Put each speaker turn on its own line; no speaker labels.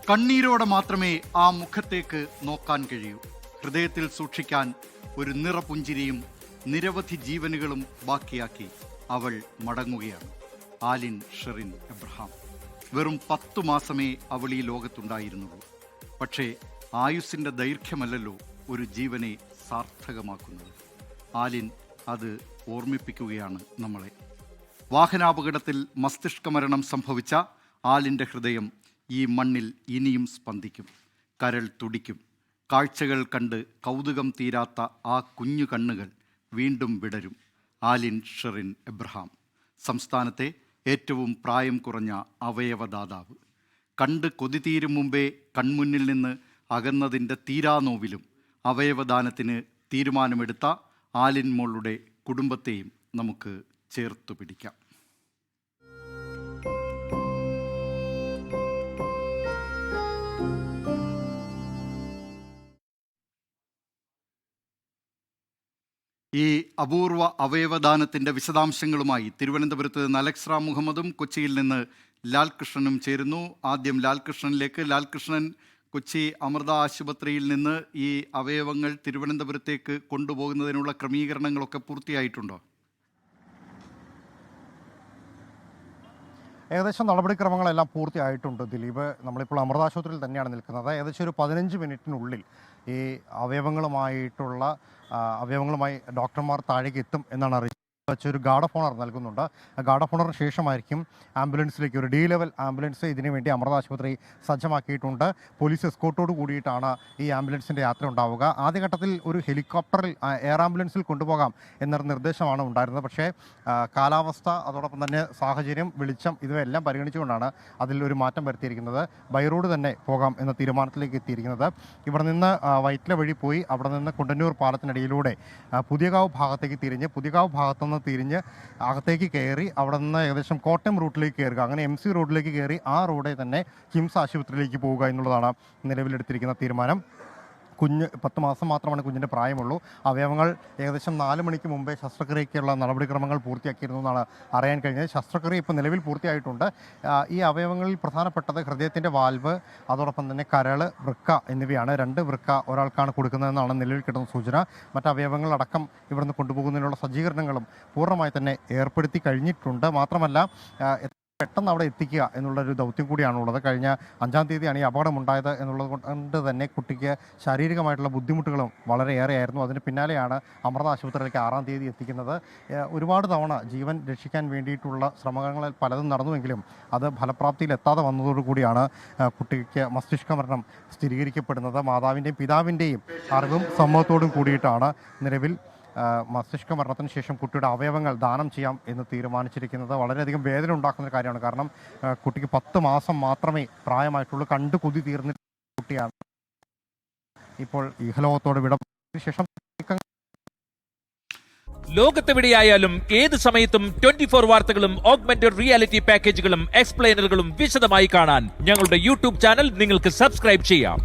കണ്ണീരോടെ മാത്രമേ ആ മുഖത്തേക്ക് നോക്കാൻ കഴിയൂ. ഹൃദയത്തിൽ സൂക്ഷിക്കാൻ ഒരു നിറപുഞ്ചിരിയും നിരവധി ജീവനുകളും ബാക്കിയാക്കി അവൾ മടങ്ങുകയാണ്. ആലിൻ ഷെറിൻ എബ്രഹാം. വെറും 10 മാസമേ അവൾ ഈ ലോകത്തുണ്ടായിരുന്നുള്ളൂ. പക്ഷേ ആയുസ്സിൻ്റെ ദൈർഘ്യമല്ലല്ലോ ഒരു ജീവനെ സാർത്ഥകമാക്കുന്നത്. ആലിൻ അത് ഓർമ്മിപ്പിക്കുകയാണ് നമ്മളെ. വാഹനാപകടത്തിൽ മസ്തിഷ്ക മരണം സംഭവിച്ച ആലിൻ്റെ ഹൃദയം ഈ മണ്ണിൽ ഇനിയും സ്പന്ദിക്കും. കരൾ തുടിക്കും. കാഴ്ചകൾ കണ്ട് കൗതുകം തീരാത്ത ആ കുഞ്ഞു കണ്ണുകൾ വീണ്ടും വിടരും. ആലിൻ ഷെറിൻ എബ്രഹാം, സംസ്ഥാനത്തെ ഏറ്റവും പ്രായം കുറഞ്ഞ അവയവദാതാവ്. കണ്ട് കൊതി തീരും മുമ്പേ കൺമുന്നിൽ നിന്ന് അകന്നതിൻ്റെ തീരാനോവിലും അവയവദാനത്തിന് തീരുമാനമെടുത്ത ആലിൻ മോളുടെ കുടുംബത്തെയും നമുക്ക് ചേർത്തു പിടിക്കാം. ഈ അപൂർവ അവയവദാനത്തിൻ്റെ വിശദാംശങ്ങളുമായി തിരുവനന്തപുരത്ത് നിന്ന് അലക്സ് റാം മുഹമ്മദും കൊച്ചിയിൽ നിന്ന് ലാൽകൃഷ്ണനും ചേരുന്നു. ആദ്യം ലാൽകൃഷ്ണനിലേക്ക്. ലാൽകൃഷ്ണൻ, കൊച്ചി അമൃത ആശുപത്രിയിൽ നിന്ന് ഈ അവയവങ്ങൾ തിരുവനന്തപുരത്തേക്ക് കൊണ്ടുപോകുന്നതിനുള്ള ക്രമീകരണങ്ങളൊക്കെ പൂർത്തിയായിട്ടുണ്ടോ?
ഏകദേശം നടപടിക്രമങ്ങളെല്ലാം പൂർത്തിയായിട്ടുണ്ട് ദിലീപ്. നമ്മളിപ്പോൾ അമൃത ആശുപത്രിയിൽ തന്നെയാണ് നിൽക്കുന്നത്. ഏകദേശം ഒരു 15 മിനിറ്റിനുള്ളിൽ ഈ അവയവങ്ങളുമായി ഡോക്ടർമാർ താഴേക്ക് എത്തും എന്നാണ് അറിയിച്ചത്. ഒരു ഗാർഡ് ഓഫ് ഓണർ നൽകുന്നുണ്ട്. ഗാർഡ് ഓഫ് ഓണറിന് ശേഷമായിരിക്കും ആംബുലൻസിലേക്ക്, ഒരു D-ലെവൽ ആംബുലൻസ് ഇതിനു വേണ്ടി അമൃത ആശുപത്രി സജ്ജമാക്കിയിട്ടുണ്ട്. പോലീസ് എസ്കോർട്ടോട് കൂടിയിട്ടാണ് ഈ ആംബുലൻസിൻ്റെ യാത്ര ഉണ്ടാവുക. ആദ്യഘട്ടത്തിൽ ഒരു ഹെലികോപ്റ്ററിൽ എയർ ആംബുലൻസിൽ കൊണ്ടുപോകാം എന്നൊരു നിർദ്ദേശമാണ് ഉണ്ടായിരുന്നത്. പക്ഷേ കാലാവസ്ഥ, അതോടൊപ്പം തന്നെ സാഹചര്യം, വെളിച്ചം ഇവയെല്ലാം പരിഗണിച്ചുകൊണ്ടാണ് അതിൽ ഒരു മാറ്റം വരുത്തിയിരിക്കുന്നത്. ബൈ റോഡ് തന്നെ പോകാം എന്ന തീരുമാനത്തിലേക്ക് എത്തിയിരിക്കുന്നത്. ഇവിടെ നിന്ന് വൈറ്റ്ല വഴി പോയി അവിടെ നിന്ന് കുണ്ടന്നൂർ പാലത്തിനിടയിലൂടെ പുതിയകാവ് ഭാഗത്തേക്ക് പുതിയകാവ് ഭാഗത്തുനിന്ന് തിരിഞ്ഞ് അകത്തേക്ക് കയറി അവിടെ നിന്ന് ഏകദേശം കോട്ടയം റൂട്ടിലേക്ക് കയറുക, അങ്ങനെ MC റോഡിലേക്ക് കയറി ആ റോഡിൽ തന്നെ കിംസ് ആശുപത്രിയിലേക്ക് പോവുക എന്നുള്ളതാണ് നിലവിലെടുത്തിരിക്കുന്ന തീരുമാനം. 10 മാസം മാത്രമാണ് കുഞ്ഞിൻ്റെ പ്രായമുള്ളൂ. അവയവങ്ങൾ ഏകദേശം 4 മണിക്ക് മുമ്പേ ശസ്ത്രക്രിയയ്ക്കുള്ള നടപടിക്രമങ്ങൾ പൂർത്തിയാക്കിയിരുന്നു എന്നാണ് അറിയാൻ കഴിഞ്ഞത്. ശസ്ത്രക്രിയ ഇപ്പോൾ നിലവിൽ പൂർത്തിയായിട്ടുണ്ട്. ഈ അവയവങ്ങളിൽ പ്രധാനപ്പെട്ടത് ഹൃദയത്തിൻ്റെ വാൽവ്, അതോടൊപ്പം തന്നെ കരൾ, വൃക്ക എന്നിവയാണ്. 2 വൃക്ക ഒരാൾക്കാണ് കൊടുക്കുന്നതെന്നാണ് നിലവിൽ കിട്ടുന്ന സൂചന. മറ്റ് അവയവങ്ങളടക്കം ഇവിടുന്ന് കൊണ്ടുപോകുന്നതിനുള്ള സജ്ജീകരണങ്ങളും പൂർണ്ണമായി തന്നെ ഏർപ്പെടുത്തി കഴിഞ്ഞിട്ടുണ്ട്. മാത്രമല്ല പെട്ടെന്ന് അവിടെ എത്തിക്കുക എന്നുള്ളൊരു ദൗത്യം കൂടിയാണുള്ളത്. കഴിഞ്ഞ 5-ാം തീയതിയാണ് ഈ അപകടമുണ്ടായത് എന്നുള്ളത് കൊണ്ട് തന്നെ കുട്ടിക്ക് ശാരീരികമായിട്ടുള്ള ബുദ്ധിമുട്ടുകളും വളരെയേറെയായിരുന്നു. അതിന് പിന്നാലെയാണ് അമൃത ആശുപത്രിയിലേക്ക് 6-ാം തീയതി എത്തിക്കുന്നത്. ഒരുപാട് തവണ ജീവൻ രക്ഷിക്കാൻ വേണ്ടിയിട്ടുള്ള ശ്രമങ്ങൾ പലതും നടന്നുവെങ്കിലും അത് ഫലപ്രാപ്തിയിൽ എത്താതെ വന്നതോടുകൂടിയാണ് കുട്ടിക്ക് മസ്തിഷ്ക മരണം സ്ഥിരീകരിക്കപ്പെടുന്നത്. മാതാവിൻ്റെയും പിതാവിൻ്റെയും അറിവും സമ്മതത്തോടും കൂടിയിട്ടാണ് നിലവിൽ മസ്തിഷ്ക മരണത്തിന് ശേഷം കുട്ടിയുടെ അവയവങ്ങൾ ദാനം ചെയ്യാം എന്ന് തീരുമാനിച്ചിരിക്കുന്നത്. വളരെയധികം വേദന ഉണ്ടാക്കുന്ന കാര്യമാണ്. കാരണം കുട്ടിക്ക് 10 മാസം മാത്രമേ പ്രായമായിട്ടുള്ളൂ. കണ്ടു കൊതി തീർന്ന കുട്ടിയാണ്. ഇപ്പോൾ ഇഹലോകത്തോട് വിട ശേഷം
ലോകത്തെവിടെയായാലും ഏത് സമയത്തും 24 വാർത്തകളും ഓഗ്മെന്റഡ് റിയാലിറ്റി പാക്കേജുകളും എക്സ്പ്ലെയിനറുകളും വിശദമായി കാണാൻ ഞങ്ങളുടെ YouTube ചാനൽ നിങ്ങൾക്ക് സബ്സ്ക്രൈബ് ചെയ്യാം.